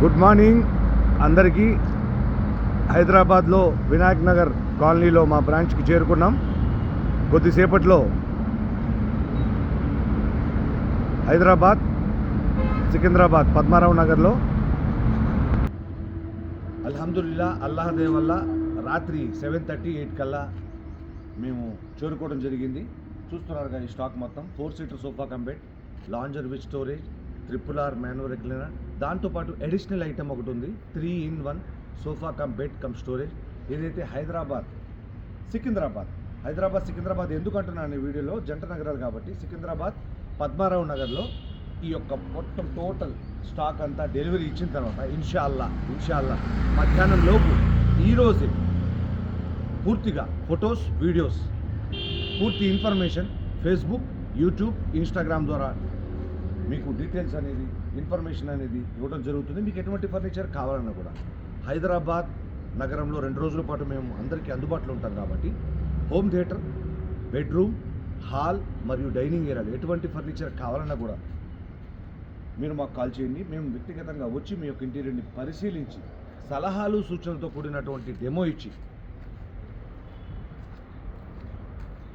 Good morning అందరికీ. హైదరాబాద్లో వినాయక్ నగర్ కాలనీలో మా బ్రాంచ్కి చేరుకున్నాం. కొద్దిసేపట్లో హైదరాబాద్ సికింద్రాబాద్ పద్మారావు నగర్లో అల్హమ్దుల్లా అల్లాహ్ దే వల్ల రాత్రి 7:30 8 కల్లా మేము చేరుకోవడం జరిగింది. చూస్తున్నారుగా ఈ స్టాక్ మొత్తం 4 seater sofa cum bed, lounger with storage, RRR manual recliner, దాంతోపాటు అడిషనల్ ఐటమ్ ఒకటి ఉంది 3-in-1 sofa cum bed come storage. ఏదైతే హైదరాబాద్ సికింద్రాబాద్ ఎందుకు అంటున్నాను ఈ వీడియోలో, జంట నగరాలు కాబట్టి సికింద్రాబాద్ పద్మారావు నగర్లో ఈ యొక్క మొత్తం టోటల్ స్టాక్ అంతా డెలివరీ ఇచ్చిన తర్వాత ఇన్షాల్లా మధ్యాహ్నం లోపు ఈరోజే పూర్తిగా ఫొటోస్, వీడియోస్, పూర్తి ఇన్ఫర్మేషన్ ఫేస్బుక్, యూట్యూబ్, ఇన్స్టాగ్రామ్ ద్వారా మీకు డీటెయిల్స్ అనేది, ఇన్ఫర్మేషన్ అనేది ఇవ్వడం జరుగుతుంది. మీకు ఎటువంటి ఫర్నిచర్ కావాలన్నా కూడా హైదరాబాద్ నగరంలో 2 రోజుల పాటు మేము అందరికీ అందుబాటులో ఉంటాం కాబట్టి హోమ్ థియేటర్, బెడ్రూమ్, హాల్ మరియు డైనింగ్ ఏరియాలు ఎటువంటి ఫర్నిచర్ కావాలన్నా కూడా మీరు మాకు కాల్ చేయండి. మేము వ్యక్తిగతంగా వచ్చి మీ యొక్క ఇంటీరియర్ని పరిశీలించి సలహాలు సూచనలతో కూడినటువంటి డెమో ఇచ్చి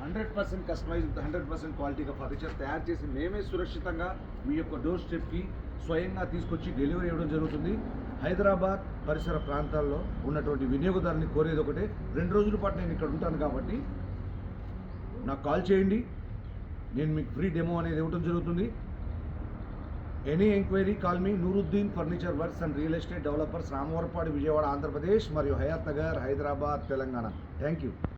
100% కస్టమైజ్డ్ 100% క్వాలిటీగా ఫర్నిచర్ తయారు చేసి మేమే సురక్షితంగా మీ యొక్క డోర్ స్టెప్కి స్వయంగా తీసుకొచ్చి డెలివరీ ఇవ్వడం జరుగుతుంది. హైదరాబాద్ పరిసర ప్రాంతాల్లో ఉన్నటువంటి వినియోగదారుని కోరేది ఒకటే, 2 రోజుల పాటు నేను ఇక్కడ ఉంటాను కాబట్టి నాకు కాల్ చేయండి. నేను మీకు ఫ్రీ డెమో అనేది ఇవ్వడం జరుగుతుంది. Any enquiry call me. Nooruddin furniture works and real estate developers, Ramavarapadu, Vijayawada, Andhra Pradesh మరియు హయాత్ నగర్, హైదరాబాద్, తెలంగాణ. Thank you.